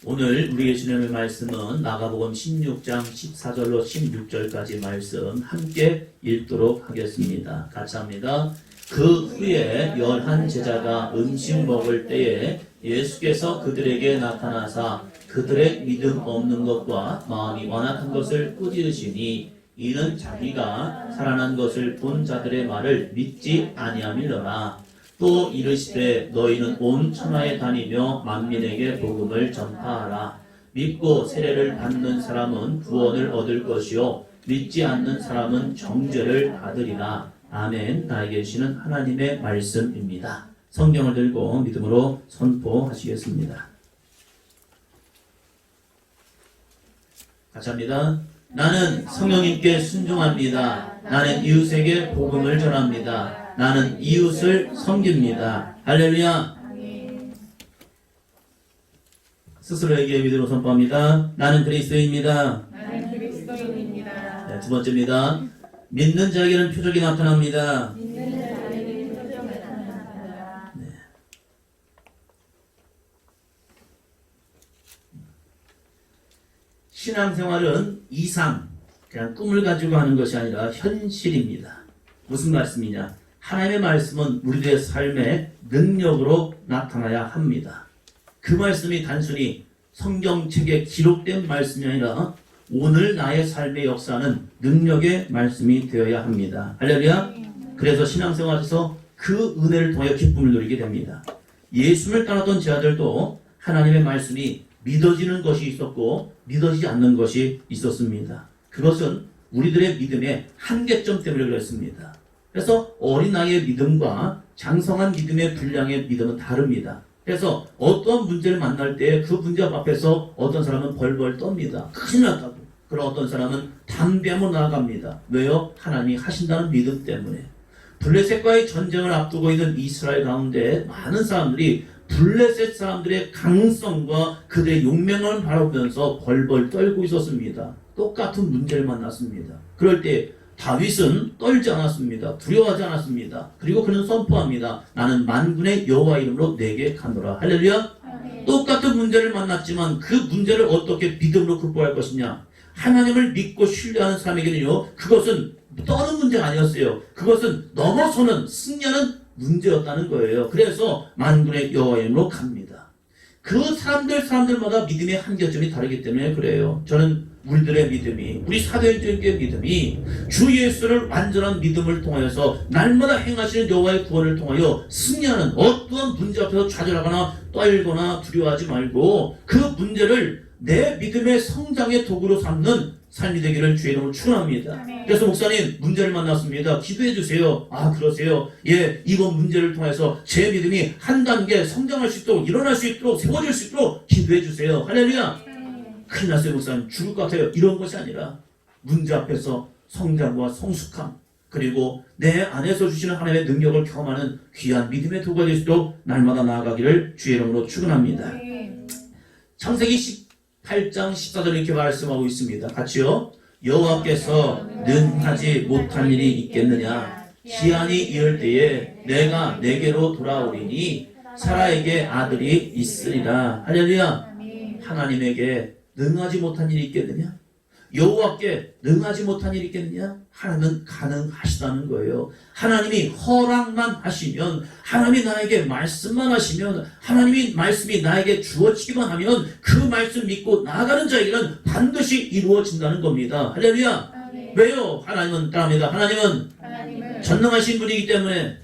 오늘 우리에게 주님의 말씀은 마가복음 16장 14절로 16절까지 말씀 함께 읽도록 하겠습니다. 같이 합니다. 그 후에 11 제자가 음식 먹을 때에 예수께서 그들에게 나타나사 그들의 믿음 없는 것과 마음이 완악한 것을 꾸짖으시니 이는 자기가 살아난 것을 본 자들의 말을 믿지 아니함이로라. 또 이르시되 너희는 온 천하에 다니며 만민에게 복음을 전파하라. 믿고 세례를 받는 사람은 구원을 얻을 것이요 믿지 않는 사람은 정죄를 받으리라. 아멘. 나에게 주시는 하나님의 말씀입니다. 성경을 들고 믿음으로 선포하시겠습니다. 같이 합니다. 나는 성령님께 순종합니다. 나는 이웃에게 복음을 전합니다. 나는 이웃을 섬깁니다. 할렐루야. 스스로에게 믿음으로 선포합니다. 나는 그리스도입니다. 나는 그리스도인입니다. 네, 두 번째입니다. 믿는 자에게는 표적이 나타납니다. 믿는 자에게는 표적이 나타납니다. 네. 신앙생활은 이상, 그냥 꿈을 가지고 하는 것이 아니라 현실입니다. 무슨 말씀이냐? 하나님의 말씀은 우리들의 삶의 능력으로 나타나야 합니다. 그 말씀이 단순히 성경책에 기록된 말씀이 아니라 오늘 나의 삶의 역사는 능력의 말씀이 되어야 합니다. 할렐루야. 그래서 신앙생활에서 그 은혜를 통해 기쁨을 누리게 됩니다. 예수를 따랐던 제자들도 하나님의 말씀이 믿어지는 것이 있었고 믿어지지 않는 것이 있었습니다. 그것은 우리들의 믿음의 한계점 때문에 그렇습니다. 그래서 어린 나이의 믿음과 장성한 믿음의 분량의 믿음은 다릅니다. 그래서 어떤 문제를 만날 때 그 문제 앞에서 어떤 사람은 벌벌 떱니다. 큰일 났다고. 그리고 어떤 사람은 담대함으로 나아갑니다. 왜요? 하나님이 하신다는 믿음 때문에. 블레셋과의 전쟁을 앞두고 있는 이스라엘 가운데 많은 사람들이 블레셋 사람들의 강성과 그들의 용맹을 바라보면서 벌벌 떨고 있었습니다. 똑같은 문제를 만났습니다. 그럴 때 다윗은 떨지 않았습니다. 두려워하지 않았습니다. 그리고 그는 선포합니다. 나는 만군의 여호와 이름으로 내게 가노라. 할렐루야. 똑같은 문제를 만났지만 그 문제를 어떻게 믿음으로 극복할 것이냐. 하나님을 믿고 신뢰하는 사람에게는요, 그것은 떠는 문제가 아니었어요. 그것은 넘어서는 승리하는 문제였다는 거예요. 그래서 만군의 여호와 이름으로 갑니다. 그 사람들마다 믿음의 한계점이 다르기 때문에 그래요. 저는 우리들의 믿음이, 우리 사도행전의 믿음이 주 예수를 완전한 믿음을 통하여서 날마다 행하시는 여호와의 구원을 통하여 승리하는 어떠한 문제 앞에서 좌절하거나 떨거나 두려워하지 말고 그 문제를 내 믿음의 성장의 도구로 삼는 삶이 되기를 주의 이름으로 축원합니다. 그래서 목사님 문제를 만났습니다. 기도해 주세요. 아 그러세요? 예, 이번 문제를 통해서 제 믿음이 한 단계 성장할 수 있도록 일어날 수 있도록 세워질 수 있도록 기도해 주세요. 할렐루야. 큰일 났어요 목사님. 죽을 것 같아요. 이런 것이 아니라 문제 앞에서 성장과 성숙함 그리고 내 안에서 주시는 하나님의 능력을 경험하는 귀한 믿음의 도구가 될 수 있도록 날마다 나아가기를 주의 이름으로 축원합니다. 창세기 18장 14절 이렇게 말씀하고 있습니다. 같이요. 여호와께서 능하지 못한 일이 있겠느냐. 기한이 이을 때에 내가 내게로 돌아오리니 사라에게 아들이 있으리라. 할렐루야. 하나님에게 능하지 못한 일이 있겠느냐? 여호와께 능하지 못한 일이 있겠느냐? 하나님은 가능하시다는 거예요. 하나님이 허락만 하시면, 하나님이 나에게 말씀만 하시면, 하나님이 말씀이 나에게 주어지기만 하면 그 말씀 믿고 나아가는 자에게는 반드시 이루어진다는 겁니다. 할렐루야. 왜요? 하나님은 따릅니다. 하나님은 전능하신 분이기 때문에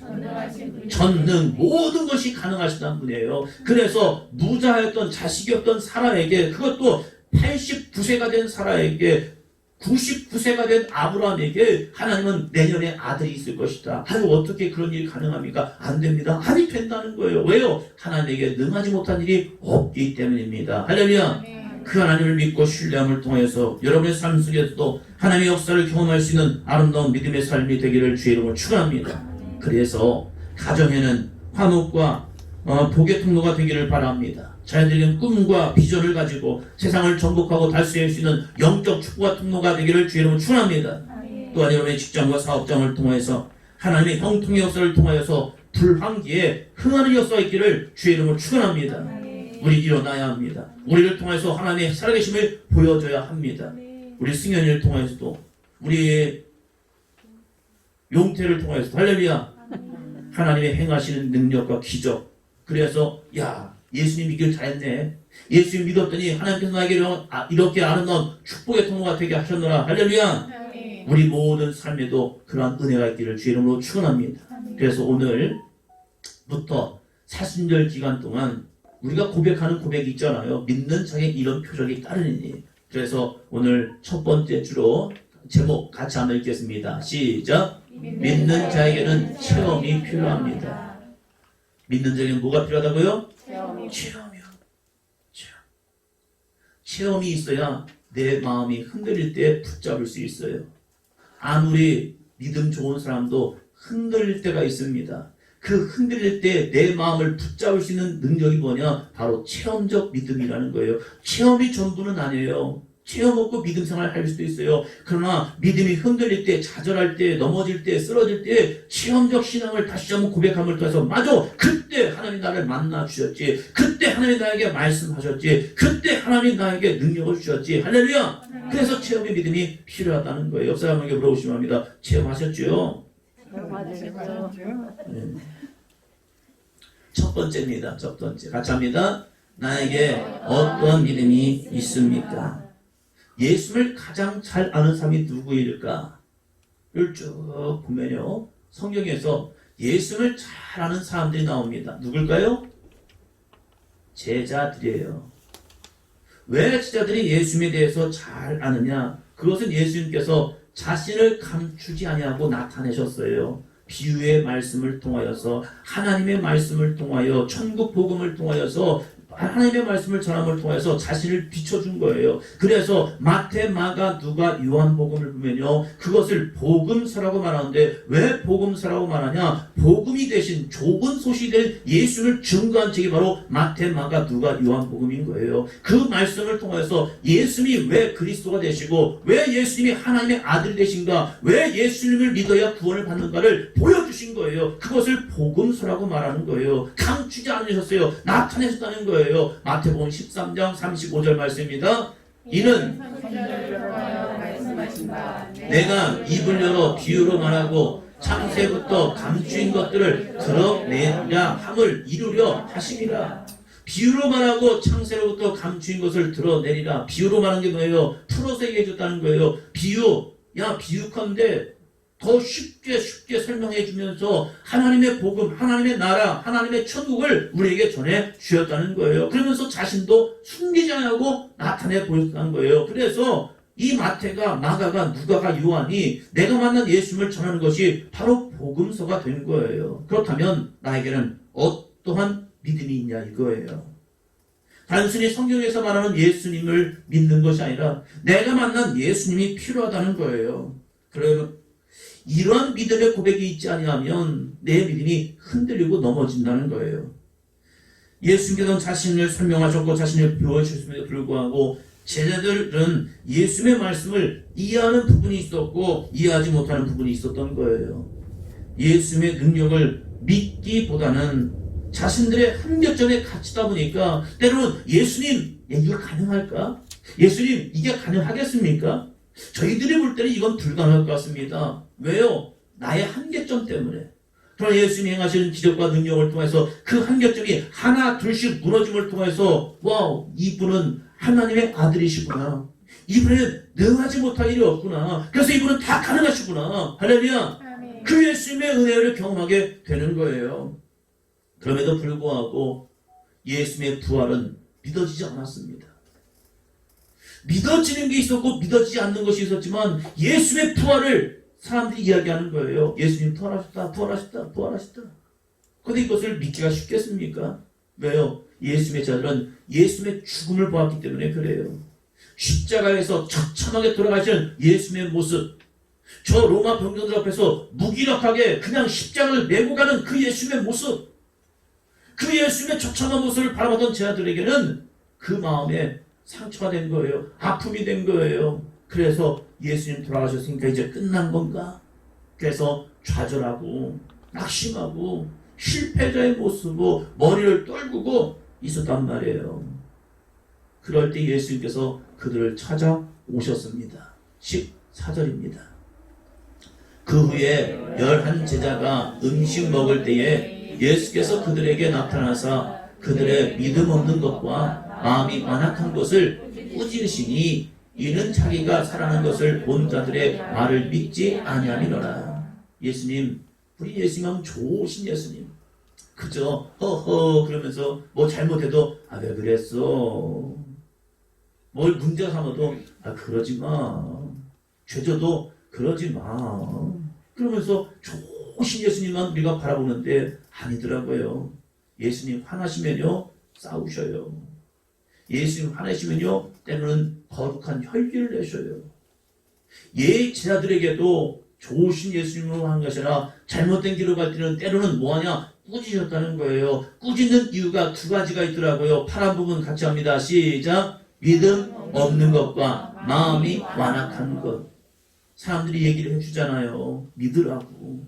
전능 모든 것이 가능하시다는 분이에요. 그래서 무자였던 자식이 없던 사라에게, 그것도 89세가 된 사라에게, 99세가 된 아브라함에게 하나님은 내년에 아들이 있을 것이다. 아유 어떻게 그런 일이 가능합니까? 안 됩니다. 아니 된다는 거예요. 왜요? 하나님에게 능하지 못한 일이 없기 때문입니다. 할렐루야. 그 하나님을 믿고 신뢰함을 통해서 여러분의 삶 속에서도 하나님의 역사를 경험할 수 있는 아름다운 믿음의 삶이 되기를 주의 이름으로 축원합니다. 그래서 가정에는 화목과 복의 통로가 되기를 바랍니다. 자녀들은 꿈과 비전을 가지고 세상을 정복하고 달성할 수 있는 영적 축복과 통로가 되기를 주의 이름으로 축원합니다. 또한 여러분의 직장과 사업장을 통해서 하나님의 형통의 역사를 통하여서 불황기에 흥하는 역사가 있기를 주의 이름으로 축원합니다. 우리 일어나야 합니다. 우리를 통해서 하나님의 살아계심을 보여줘야 합니다. 우리 승현이를 통해서도 우리 용태를 통해서 할렐루야 하나님의 행하시는 능력과 기적. 그래서 야 예수님 믿길 잘했네. 예수님 믿었더니 하나님께서 나에게 이렇게 아름다운 축복의 통로가 되게 하셨노라. 할렐루야. 우리 모든 삶에도 그러한 은혜가 있기를 주의 이름으로 축원합니다. 그래서 오늘부터 사순절 기간 동안 우리가 고백하는 고백이 있잖아요. 믿는 자의 이런 표적이 따르니. 그래서 오늘 첫 번째 주로 제목 같이 한번 읽겠습니다. 시작. 믿는 자에게는 체험이 필요합니다. 믿는 자에게는 뭐가 필요하다고요? 체험이요. 체험이 있어야 내 마음이 흔들릴 때 붙잡을 수 있어요. 아무리 믿음 좋은 사람도 흔들릴 때가 있습니다. 그 흔들릴 때 내 마음을 붙잡을 수 있는 능력이 뭐냐? 바로 체험적 믿음이라는 거예요. 체험이 전부는 아니에요. 체험 없고 믿음 생활을 할 수도 있어요. 그러나 믿음이 흔들릴 때, 좌절할 때, 넘어질 때, 쓰러질 때 체험적 신앙을 다시 한번 고백함을 통해서 맞아! 그때 하나님 나를 만나 주셨지. 그때 하나님 나에게 말씀하셨지. 그때 하나님 나에게 능력을 주셨지. 할렐루야! 그래서 체험의 믿음이 필요하다는 거예요. 옆 사람에게 물어보시면 합니다. 체험하셨죠? 네. 첫 번째입니다. 첫 번째. 같이 합니다. 나에게 어떤 믿음이 있습니까? 예수를 가장 잘 아는 사람이 누구일까를 쭉 보면요. 성경에서 예수를 잘 아는 사람들이 나옵니다. 누굴까요? 제자들이에요. 왜 제자들이 예수님에 대해서 잘 아느냐? 그것은 예수님께서 자신을 감추지 아니하고 나타내셨어요. 비유의 말씀을 통하여서 하나님의 말씀을 통하여 천국 복음을 통하여서 하나님의 말씀을 전함을 통해서 자신을 비춰준 거예요. 그래서 마태, 마가, 누가, 요한복음을 보면요. 그것을 복음서라고 말하는데 왜 복음서라고 말하냐? 복음이 대신 좋은 소식이 된 예수를 증거한 책이 바로 마태, 마가, 누가, 요한복음인 거예요. 그 말씀을 통해서 예수님이 왜 그리스도가 되시고 왜 예수님이 하나님의 아들이 되신가? 왜 예수님을 믿어야 구원을 받는가를 보여주신 거예요. 그것을 복음서라고 말하는 거예요. 감추지 않으셨어요. 나타내셨다는 거예요. 마태복음 13장 35절 말씀입니다. 이는 내가 입을 열어 비유로 말하고 창세부터 감추인 것들을 드러내야 함을 이루려 하심이라. 비유로 말하고 창세로부터 감추인 것을 드러내리라. 비유로 말하는 게 뭐예요? 풀어서 얘기해 줬다는 거예요. 비유, 야 비유컨대 더 쉽게 설명해 주면서 하나님의 복음, 하나님의 나라, 하나님의 천국을 우리에게 전해 주셨다는 거예요. 그러면서 자신도 숨기지 않고 나타내 보였다는 거예요. 그래서 이 마태가, 마가가, 누가가, 요한이 내가 만난 예수님을 전하는 것이 바로 복음서가 된 거예요. 그렇다면 나에게는 어떠한 믿음이 있냐 이거예요. 단순히 성경에서 말하는 예수님을 믿는 것이 아니라 내가 만난 예수님이 필요하다는 거예요. 그러면 이러한 믿음의 고백이 있지 아니하면 내 믿음이 흔들리고 넘어진다는 거예요. 예수님께서는 자신을 설명하셨고 자신을 보여주셨음에도 불구하고 제자들은 예수님의 말씀을 이해하는 부분이 있었고 이해하지 못하는 부분이 있었던 거예요. 예수님의 능력을 믿기보다는 자신들의 한계점에 갇히다 보니까 때로는 예수님 이거 가능할까? 예수님 이게 가능하겠습니까? 저희들이 볼 때는 이건 불가능할 것 같습니다. 왜요? 나의 한계점 때문에. 그러나 예수님이 행하시는 기적과 능력을 통해서 그 한계점이 하나 둘씩 무너짐을 통해서 와우 이분은 하나님의 아들이시구나. 이분은 능하지 못할 일이 없구나. 그래서 이분은 다 가능하시구나. 할렐루야. 그 예수님의 은혜를 경험하게 되는 거예요. 그럼에도 불구하고 예수님의 부활은 믿어지지 않았습니다. 믿어지는 게 있었고 믿어지지 않는 것이 있었지만 예수님의 부활을 사람들이 이야기하는 거예요. 예수님 부활하셨다. 그런데 이것을 믿기가 쉽겠습니까? 왜요? 예수님의 자들은 예수님의 죽음을 보았기 때문에 그래요. 십자가에서 처참하게 돌아가시는 예수님의 모습, 저 로마 병정들 앞에서 무기력하게 그냥 십자가를 메고 가는 그 예수님의 모습, 그 예수님의 처참한 모습을 바라보던 제자들에게는 그 마음에 상처가 된 거예요. 아픔이 된 거예요. 그래서 예수님 돌아가셨으니까 이제 끝난 건가? 그래서 좌절하고 낙심하고 실패자의 모습으로 머리를 떨구고 있었단 말이에요. 그럴 때 예수님께서 그들을 찾아오셨습니다. 14절입니다. 그 후에 11제자가 음식 먹을 때에 예수께서 그들에게 나타나사 그들의 믿음 없는 것과 마음이 완악한 것을 꾸짖으시니 이는 자기가 살아난 것을 본 자들의 말을 믿지 아니함이로라. 예수님, 우리 예수님은 좋으신 예수님. 그저 허허 그러면서 뭐 잘못해도 왜 그랬어? 뭘 문제 삼아도 그러지 마. 죄져도 그러지 마. 그러면서 좋으신 예수님만 우리가 바라보는데 아니더라고요. 예수님 화나시면요 싸우셔요. 예수님 화내시면요 때로는 거룩한 혈기를 내셔요. 제자들에게도 좋으신 예수님으로 하는 것이 아니라 잘못된 길로 갈 때는 때로는 뭐하냐 꾸짖으셨다는 거예요. 꾸짖는 이유가 두 가지가 있더라고요. 파란 부분 같이 합니다. 시작. 믿음 없는 것과 마음이 완악한 것. 사람들이 얘기를 해주잖아요. 믿으라고.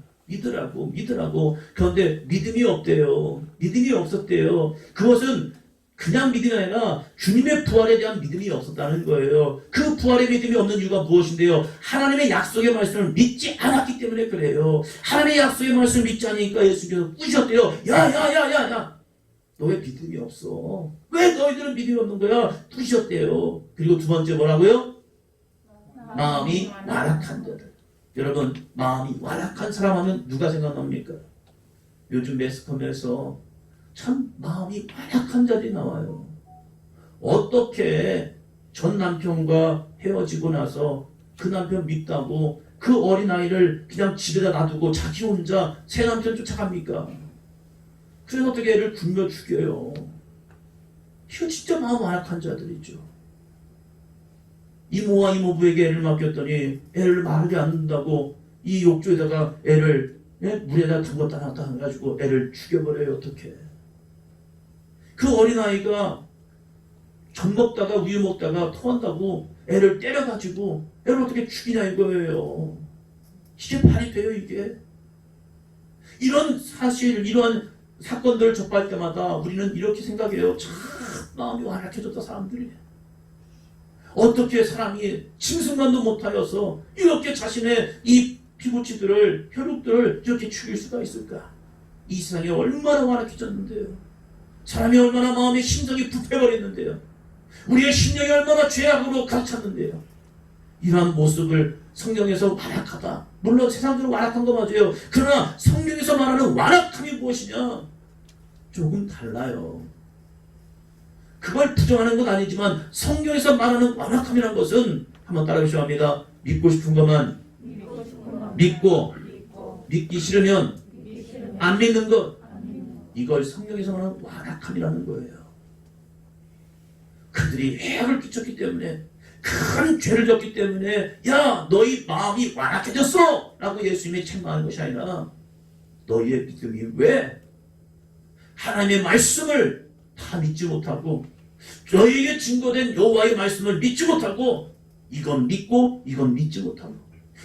그런데 믿음이 없대요. 믿음이 없었대요. 그것은 그냥 믿음이 아니라 주님의 부활에 대한 믿음이 없었다는 거예요. 그 부활의 믿음이 없는 이유가 무엇인데요? 하나님의 약속의 말씀을 믿지 않았기 때문에 그래요. 하나님의 약속의 말씀을 믿지 않으니까 예수님께서 꾸짖었대요. 야, 너 왜 믿음이 없어? 왜 너희들은 믿음이 없는 거야? 꾸짖었대요. 그리고 두 번째 뭐라고요? 마음이 완악한 자들. 여러분, 마음이 완악한 사람 하면 누가 생각납니까? 요즘 매스컴에서 참 마음이 완악한 자들이 나와요. 어떻게 전 남편과 헤어지고 나서 그 남편 믿다고 그 어린아이를 그냥 집에다 놔두고 자기 혼자 새 남편 쫓아갑니까? 그래서 어떻게 애를 굶겨 죽여요. 이거 진짜 마음 완악한 자들이죠. 이모와 이모부에게 애를 맡겼더니 애를 마르게 안 둔다고 이 욕조에다가 애를 물에다 담갔다 놨다 해가지고 애를 죽여버려요. 어떻게? 그 어린아이가 젖 먹다가 우유 먹다가 토한다고 애를 때려가지고 애를 어떻게 죽이냐 이거예요. 이게 말이 돼요 이게? 이런 사실 이런 사건들을 접할 때마다 우리는 이렇게 생각해요. 참 마음이 완악해졌다 사람들이. 어떻게 사람이 짐승만도 못하여서 이렇게 자신의 이 피부치들을 혈육들을 이렇게 죽일 수가 있을까? 이 세상이 얼마나 완악해졌는데요. 사람이 얼마나 마음의 심정이 부패버렸는데요. 우리의 심령이 얼마나 죄악으로 가득 찼는데요. 이러한 모습을 성경에서 완악하다. 물론 세상적으로 완악한 거 맞아요. 그러나 성경에서 말하는 완악함이 무엇이냐? 조금 달라요. 그걸 부정하는 건 아니지만 성경에서 말하는 완악함이라는 것은 한번 따라해보시면 합니다. 믿고 싶은 것만 믿고 믿기 싫으면 안 믿는 것. 이걸 성경에서 말하는 완악함이라는 거예요. 그들이 해악을 끼쳤기 때문에 큰 죄를 졌기 때문에 야 너희 마음이 완악해졌어 라고 예수님이 책망하는 것이 아니라 너희의 믿음이 왜 하나님의 말씀을 다 믿지 못하고 너희에게 증거된 여호와의 말씀을 믿지 못하고 이건 믿고 이건 믿지 못하고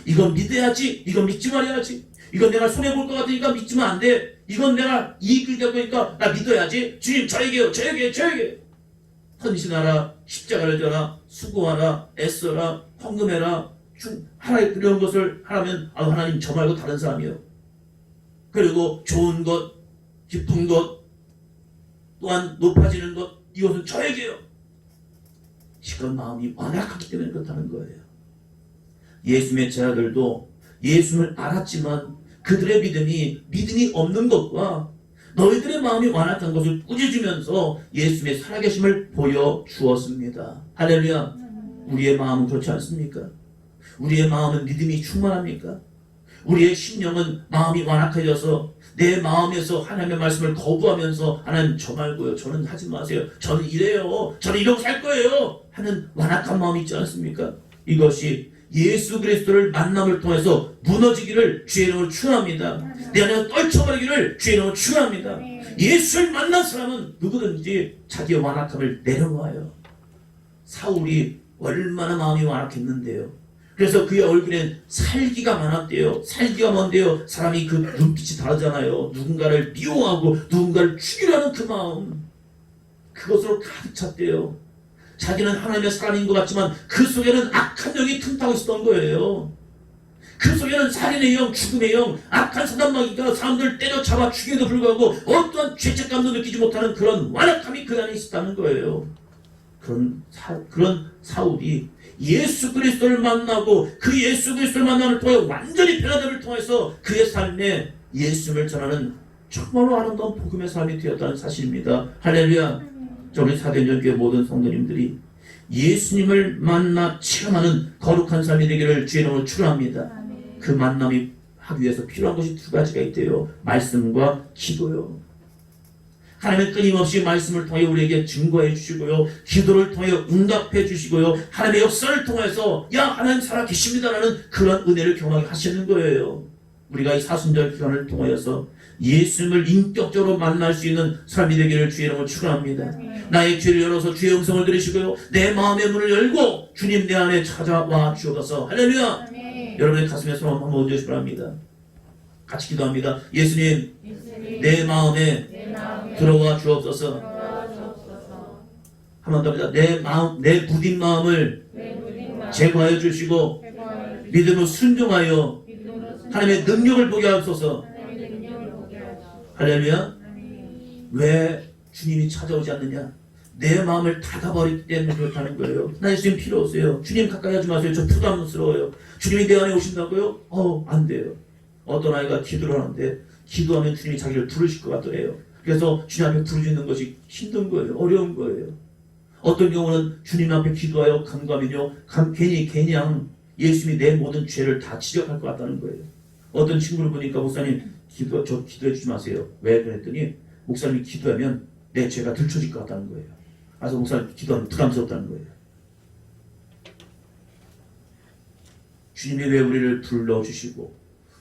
이건 믿어야지 이건 믿지 말아야지 이건 내가 손해볼 것 같으니까 믿지면 안 돼 이건 내가 이익을 될 거니까 나 믿어야지 주님 저에게요 저에게 헌신하라 십자가를 져라 수고하라 애써라 헌금해라 하나님 이런 것을 하라면 하나님 저 말고 다른 사람이요 그리고 좋은 것 기쁜 것 또한 높아지는 것 이것은 저에게요. 이건 마음이 완악하기 때문에 그렇다는 거예요. 예수님의 제자들도 예수님을 알았지만 그들의 믿음이 없는 것과 너희들의 마음이 완악한 것을 꾸짖으면서 예수님의 살아계심을 보여주었습니다. 할렐루야. 우리의 마음은 그렇지 않습니까? 우리의 마음은 믿음이 충만합니까? 우리의 심령은 마음이 완악해져서 내 마음에서 하나님의 말씀을 거부하면서 하나님 저 말고요 저는 하지 마세요 저는 이래요 저는 이러고 살 거예요 하는 완악한 마음이 있지 않습니까? 이것이 예수 그리스도를 만남을 통해서 무너지기를 주의 이름으로 축원합니다. 내 안에 떨쳐버리기를 주의 이름으로 축원합니다. 예수를 만난 사람은 누구든지 자기의 완악함을 내려놓아요. 사울이 얼마나 마음이 완악했는데요. 그래서 그의 얼굴엔 살기가 많았대요. 살기가 뭔데요? 사람이 그 눈빛이 다르잖아요. 누군가를 미워하고 누군가를 죽이려는 그 마음. 그것으로 가득 찼대요. 자기는 하나님의 사람인 것 같지만 그 속에는 악한 영이 틈타고 있었던 거예요. 그 속에는 살인의 영, 죽음의 영, 악한 사단마귀가 사람들 때려잡아 죽여도 불구하고 어떠한 죄책감도 느끼지 못하는 그런 완악함이 그 안에 있었다는 거예요. 그런 사울이 예수 그리스도를 만나고 그 예수 그리스도를 만남을 통해 완전히 변화됨을 통해서 그의 삶에 예수를 전하는 정말로 아름다운 복음의 삶이 되었다는 사실입니다. 할렐루야. 우리 사도행전교회 모든 성도님들이 예수님을 만나 체험하는 거룩한 삶이 되기를 주의 이름으로 축원합니다. 그 만남이 하기 위해서 필요한 것이 두 가지가 있대요. 말씀과 기도요. 하나님은 끊임없이 말씀을 통해 우리에게 증거해 주시고요. 기도를 통해 응답해 주시고요. 하나님의 역사를 통해서 야 하나님 살아계십니다라는 그런 은혜를 경험하게 하시는 거예요. 우리가 이 사순절 기간을 통하여서 예수님을 인격적으로 만날 수 있는 삶이 되기를 주의 이름으로 축원합니다. 나의 귀를 열어서 주의 음성을 들으시고요. 내 마음의 문을 열고 주님 내 안에 찾아와 주옵소서. 할렐루야. 여러분의 가슴에 손 한번 얹으시기 바랍니다. 같이 기도합니다. 예수님 내 마음에 들어와 주옵소서. 한 번 더 합니다. 내 마음, 내 굳은 마음을 제거하여 주시고 믿음으로 순종하여 하나님의 능력을 보게 하옵소서. 할렐루야. 왜 주님이 찾아오지 않느냐? 내 마음을 닫아버리기 때문에 그렇다는 거예요. 나 예수님 필요 없어요. 주님 가까이 하지 마세요. 저 부담스러워요. 주님이 내 안에 오신다고요? 안 돼요. 어떤 아이가 기도를 하는데 기도하면 주님이 자기를 부르실 것 같더래요. 그래서 주님 앞에 부르짖는 것이 힘든 거예요. 어려운 거예요. 어떤 경우는 주님 앞에 기도하여 간과하면요. 괜히 예수님이 내 모든 죄를 다 지적할 것 같다는 거예요. 어떤 친구를 보니까 목사님 저 기도해 주지 마세요. 왜 그랬더니 목사님이 기도하면 내 죄가 들춰질 것 같다는 거예요. 그래서 목사님 기도하면 부담스럽다는 거예요. 주님이 왜 우리를 불러주시고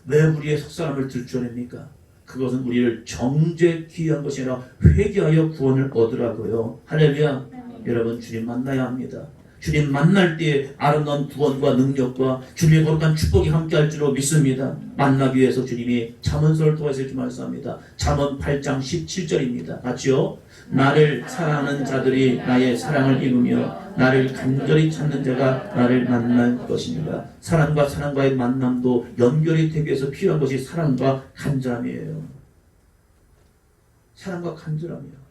왜 우리의 속사람을 들춰냅니까? 그것은 우리를 정죄케 위한 것이 아니라 회개하여 구원을 얻으라고요. 할렐루야. 여러분 주님 만나야 합니다. 주님 만날 때에 아름다운 구원과 능력과 주님의 거룩한 축복이 함께할 줄로 믿습니다. 만나기 위해서 주님이 잠언서를 통해서 이렇게 말씀합니다. 잠언 8장 17절입니다. 맞죠? 나를 사랑하는 자들이 나의 사랑을 입으며 나를 간절히 찾는 자가 나를 만날 것입니다. 사랑과 사랑과의 만남도 연결이 되기 위해서 필요한 것이 사랑과 간절함이에요. 사랑과 간절함이요.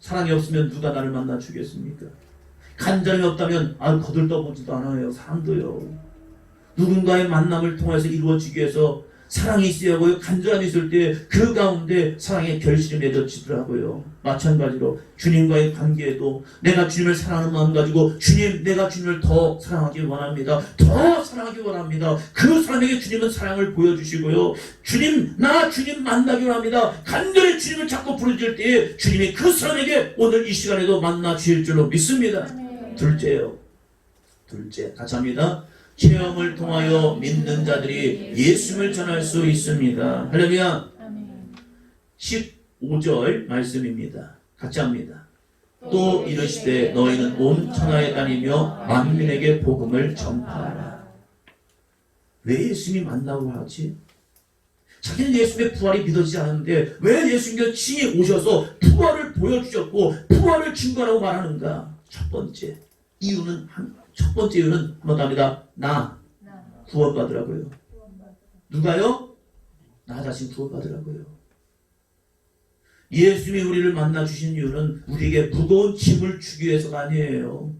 사랑이 없으면 누가 나를 만나 주겠습니까? 간절함이 없다면 거들떠보지도 않아요. 사랑도요. 누군가의 만남을 통해서 이루어지기 위해서 사랑이 있어야 하고요. 간절함이 있을 때 그 가운데 사랑의 결실이 맺어지더라고요. 마찬가지로 주님과의 관계에도 내가 주님을 사랑하는 마음 가지고 주님 내가 주님을 더 사랑하기 원합니다. 더 사랑하기 원합니다. 그 사람에게 주님은 사랑을 보여주시고요. 주님 만나기 원합니다. 간절히 주님을 자꾸 부르짖을 때에 주님이 그 사람에게 오늘 이 시간에도 만나 주실 줄로 믿습니다. 둘째 같이 합니다. 체험을 통하여 믿는 자들이 예수를 전할 수 있습니다. 할렐루야. 15절 말씀입니다. 같이 합니다. 또 이르시되 너희는 온 천하에 다니며 만민에게 복음을 전파하라. 왜 예수님이 만나고 하지? 자기는 예수님의 부활이 믿어지지 않았는데 왜 예수님께서 친히 오셔서 부활을 보여주셨고 부활을 증거하라고 말하는가? 첫 번째 이유는 한번 합니다. 나 구원받으라고요. 누가요? 나 자신 구원받으라고요. 예수님이 우리를 만나 주신 이유는 우리에게 무거운 짐을 주기 위해서가 아니에요.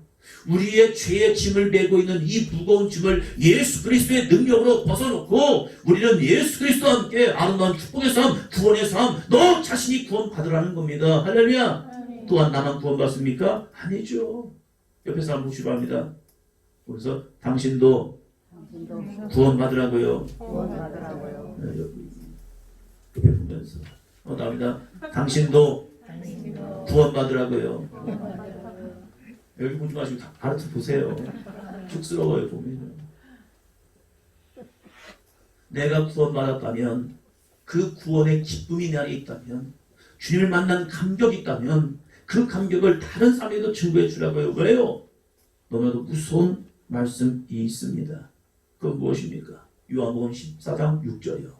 우리의 죄의 짐을 메고 있는 이 무거운 짐을 예수 그리스도의 능력으로 벗어놓고 우리는 예수 그리스도와 함께 아름다운 축복의 삶, 구원의 삶, 너 자신이 구원받으라는 겁니다. 할렐루야. 또한 나만 구원받습니까? 아니죠. 옆에 사람 보시고 합니다. 그래서 당신도 구원받으라고요. 옆에 보면서 나옵니다. 당신도 구원받으라고요. 여기 보지 마시고 알아서 보세요. 쑥스러워요 보면. 내가 구원받았다면 그 구원의 기쁨이 내 안에 있다면 주님을 만난 감격이 있다면 그 감격을 다른 사람에게도 증거해 주라고요. 왜요? 너무나도 무서운 말씀이 있습니다. 그건 무엇입니까? 요한복음 14장 6절이요.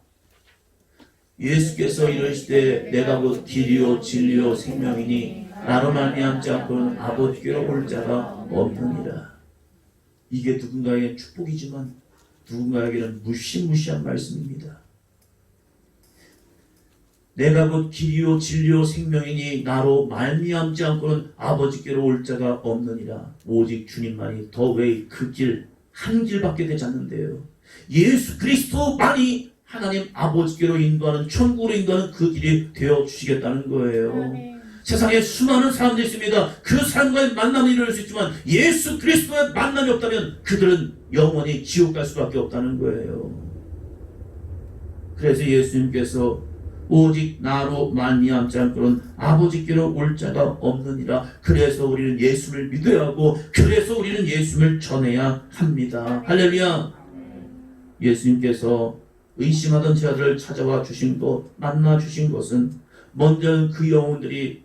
예수께서 이르시되 내가 곧 길이요 진리요 생명이니 나로 말미암지 않고는 아버지께로 올 자가 없느니라. 이게 누군가에게 축복이지만 누군가에게는 무시무시한 말씀입니다. 내가 곧 길이요 진리요 생명이니 나로 말미암지 않고는 아버지께로 올 자가 없느니라. 오직 주님만이 더 왜 그 길 한 길밖에 되지 않는데요. 예수 그리스도만이 하나님 아버지께로 인도하는 천국으로 인도하는 그 길이 되어 주시겠다는 거예요. 세상에 수많은 사람들이 있습니다. 그 사람과의 만남이 이룰 수 있지만 예수 그리스도의 만남이 없다면 그들은 영원히 지옥 갈 수밖에 없다는 거예요. 그래서 예수님께서 오직 나로 말미암지 않고는 아버지께로 올 자가 없느니라. 그래서 우리는 예수를 믿어야 하고 그래서 우리는 예수를 전해야 합니다. 할렐루야. 예수님께서 의심하던 제자들을 찾아와 주신 것, 만나 주신 것은 먼저 그 영혼들이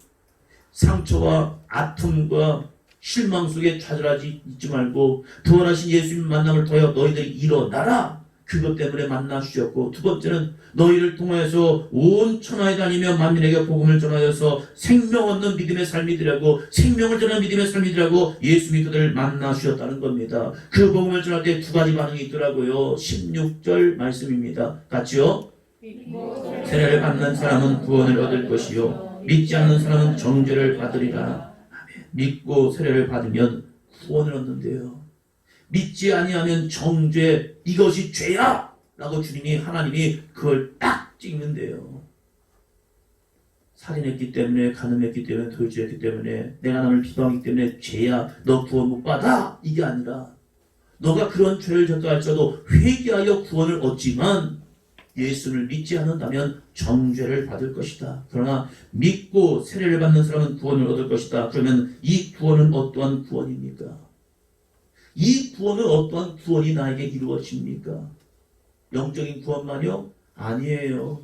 상처와 아픔과 실망 속에 좌절하지 있지 말고 부활하신 예수님 만남을 통하여 너희들이 일어나라. 그것 때문에 만나 주셨고, 두 번째는 너희를 통하여서 온 천하에 다니며 만민에게 복음을 전하여서 생명 얻는 믿음의 삶이 되라고, 생명을 전하는 믿음의 삶이 되라고 예수님이 그들을 만나 주셨다는 겁니다. 그 복음을 전할 때 두 가지 반응이 있더라고요. 16절 말씀입니다. 같이요. 세례를 받는 사람은 구원을 얻을 것이요 믿지 않는 사람은 정죄를 받으리라. 믿고 세례를 받으면 구원을 얻는데요. 믿지 아니하면 정죄, 이것이 죄야! 라고 주님이, 하나님이 그걸 딱 찍는데요. 살인했기 때문에, 간음했기 때문에, 도둑질했기 때문에, 내가 남을 비방했기 때문에 죄야, 너 구원 못 받아! 이게 아니라 너가 그런 죄를 졌다 할지라도 회개하여 구원을 얻지만 예수를 믿지 않는다면 정죄를 받을 것이다. 그러나 믿고 세례를 받는 사람은 구원을 얻을 것이다. 그러면 이 구원은 어떠한 구원입니까? 이 구원은 어떠한 구원이 나에게 이루어집니까? 영적인 구원만요? 아니에요.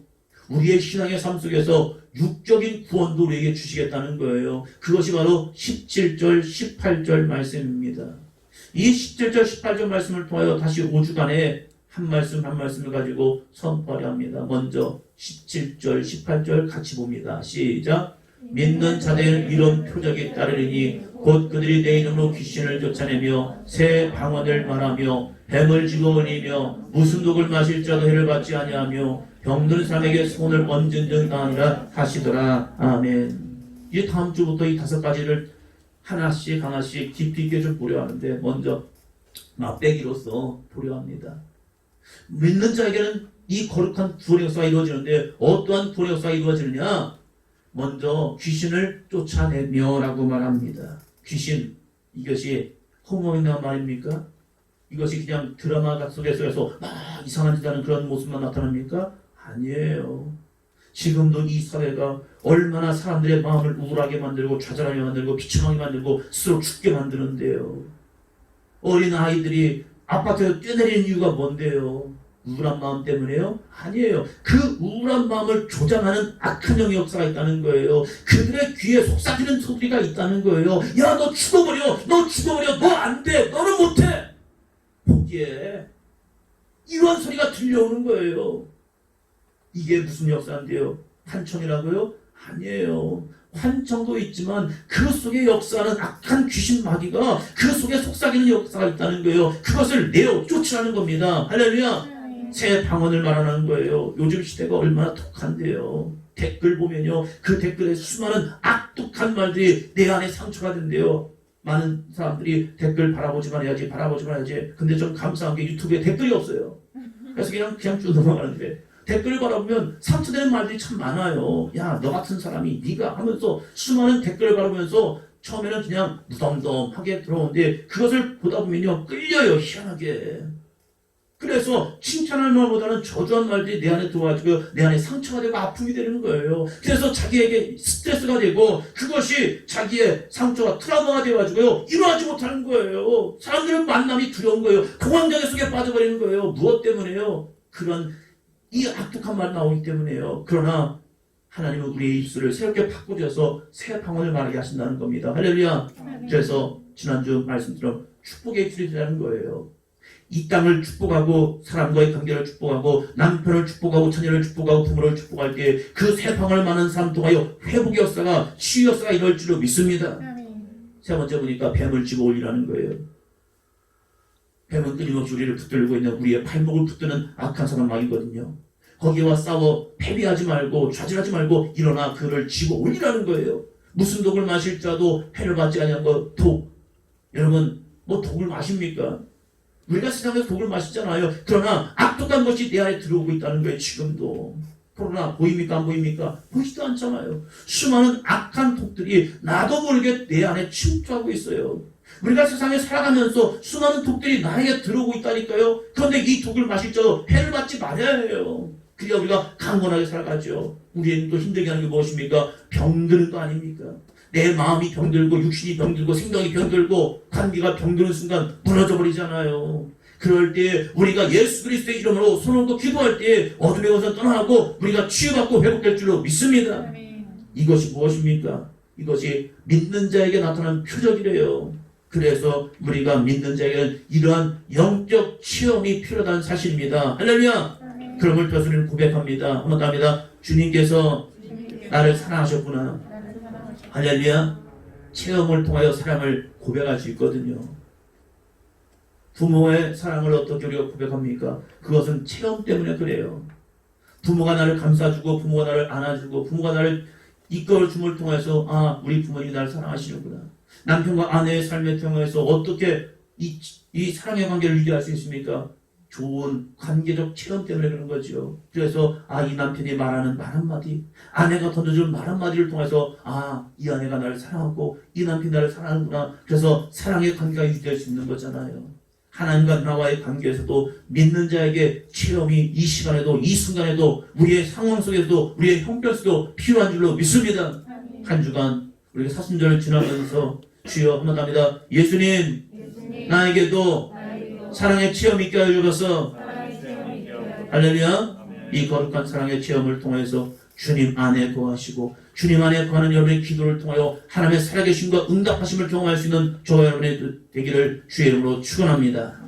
우리의 신앙의 삶 속에서 육적인 구원도 우리에게 주시겠다는 거예요. 그것이 바로 17절, 18절 말씀입니다. 이 17절, 18절 말씀을 통하여 다시 5주간에 한 말씀 한 말씀을 가지고 선포하려 합니다. 먼저 17절, 18절 같이 봅니다. 시작. 믿는 자들 이런 표적이 따르리니 곧 그들이 내 이름으로 귀신을 쫓아내며 새 방언을 말하며 뱀을 집어올리며 무슨 독을 마실지라도 해를 받지 아니하며 병든 사람에게 손을 얹은 등 나으니라 하시더라. 아멘. 이제 다음 주부터 이 5가지를 하나씩 하나씩 깊이 있게 좀 보려 하는데, 먼저 맛배기로서 보려 합니다. 믿는 자에게는 이 거룩한 구원의 역사가 이루어지는데 어떠한 구원의 역사가 이루어지느냐? 먼저 귀신을 쫓아내며 라고 말합니다. 귀신, 이것이 허무맹랑한 말입니까? 이것이 그냥 드라마 속에서 막 이상한 짓 하는 그런 모습만 나타납니까? 아니에요. 지금도 이 사회가 얼마나 사람들의 마음을 우울하게 만들고 좌절하게 만들고 비참하게 만들고 스스로 죽게 만드는데요. 어린 아이들이 아파트에서 뛰어내리는 이유가 뭔데요? 우울한 마음 때문에요? 아니에요. 그 우울한 마음을 조장하는 악한 영의 역사가 있다는 거예요. 그들의 귀에 속삭이는 소리가 있다는 거예요. 야, 너 죽어버려! 너 죽어버려! 너 안 돼! 너는 못해! 포기해. 이런 소리가 들려오는 거예요. 이게 무슨 역사인데요? 환청이라고요? 아니에요. 환청도 있지만 그 속에 역사하는 악한 귀신 마귀가 그 속에 속삭이는 역사가 있다는 거예요. 그것을 내어 쫓으라는 겁니다. 할렐루야. 새 방언을 말하는 거예요. 요즘 시대가 얼마나 독한데요. 댓글 보면요, 그 댓글에 수많은 악독한 말들이 내 안에 상처가 된대요. 많은 사람들이 댓글 바라보지만 해야지 근데 좀 감사한 게 유튜브에 댓글이 없어요. 그래서 그냥 쭉 넘어가는데, 댓글을 바라보면 상처되는 말들이 참 많아요. 야, 너 같은 사람이 네가 하면서 수많은 댓글을 바라보면서 처음에는 그냥 무덤덤하게 들어오는데 그것을 보다 보면요, 끌려요. 희한하게. 그래서 칭찬할 말보다는 저주한 말들이 내 안에 들어와가지고 내 안에 상처가 되고 아픔이 되는 거예요. 그래서 자기에게 스트레스가 되고 그것이 자기의 상처가 트라우마가 되어가지고요, 일어나지 못하는 거예요. 사람들은 만남이 두려운 거예요. 공황장애 속에 빠져버리는 거예요. 무엇 때문에요? 그런 이 악독한 말 나오기 때문에요. 그러나 하나님은 우리의 입술을 새롭게 바꾸셔서 새 방언을 말하게 하신다는 겁니다. 할렐루야. 그래서 지난주 말씀처럼 축복의 입술이 되라는 거예요. 이 땅을 축복하고 사람과의 관계를 축복하고 남편을 축복하고 자녀를 축복하고 부모를 축복할 때 그 세상을 많은 삶 통하여 회복의 역사가 치유 역사가 이럴 줄로 믿습니다. 세 번째 보니까 뱀을 집어 올리라는 거예요. 뱀은 끊임없이 우리를 붙들고 있는 우리의 발목을 붙드는 악한 사람막이거든요. 거기와 싸워 패배하지 말고 좌절하지 말고 일어나 그를 집어 올리라는 거예요. 무슨 독을 마실 자도 해를 받지 아니한 것 독. 여러분 뭐 독을 마십니까? 우리가 세상에서 독을 마시잖아요. 그러나 악독한 것이 내 안에 들어오고 있다는 거예요. 지금도. 코로나 보입니까? 안 보입니까? 보이지도 않잖아요. 수많은 악한 독들이 나도 모르게 내 안에 침투하고 있어요. 우리가 세상에 살아가면서 수많은 독들이 나에게 들어오고 있다니까요. 그런데 이 독을 마실 자도 해를 받지 말아야 해요. 그래야 우리가 강건하게 살아가죠. 우리는 또 힘들게 하는 게 무엇입니까? 병드는 거 아닙니까? 내 마음이 병들고 육신이 병들고 생각이 병들고 관계가 병드는 순간 무너져 버리잖아요. 그럴 때 우리가 예수 그리스도의 이름으로 손을 얹고 기도할 때 어둠의 것을 떠나고 우리가 치유받고 회복될 줄로 믿습니다. 이것이 무엇입니까? 이것이 믿는 자에게 나타나는 표적이래요. 그래서 우리가 믿는 자에게는 이러한 영적 체험이 필요하다는 사실입니다. 할렐루야! 그럼을 표수는 고백합니다. 한번 더 합니다. 주님께서 나를 사랑하셨구나. 할렐루야! 체험을 통하여 사랑을 고백할 수 있거든요. 부모의 사랑을 어떻게 우리가 고백합니까? 그것은 체험 때문에 그래요. 부모가 나를 감싸주고 부모가 나를 안아주고 부모가 나를 이끌어줌을 통해서 아 우리 부모님이 나를 사랑하시는구나. 남편과 아내의 삶을 통해서 어떻게 이 사랑의 관계를 유지할 수 있습니까? 좋은 관계적 체험 때문에 그런 거죠. 그래서 이 남편이 말하는 말 한마디, 아내가 던져준 말 한마디를 통해서 이 아내가 나를 사랑하고 이 남편이 나를 사랑하는구나. 그래서 사랑의 관계가 유지될 수 있는 거잖아요. 하나님과 나와의 관계에서도 믿는 자에게 체험이 이 시간에도 이 순간에도 우리의 상황 속에서도 우리의 형편 속에도 필요한 줄로 믿습니다. 한 주간 우리가 사순절을 지나면서 주여 한번 합니다. 예수님 나에게도 사랑의 체험이 있게 하여주셔서 할렐루야. 이 거룩한 사랑의 체험을 통해서 주님 안에 거하시고 주님 안에 거하는 여러분의 기도를 통하여 하나님의 살아계심과 응답하심을 경험할 수 있는 저와 여러분의 되기를 주의 이름으로 축원합니다.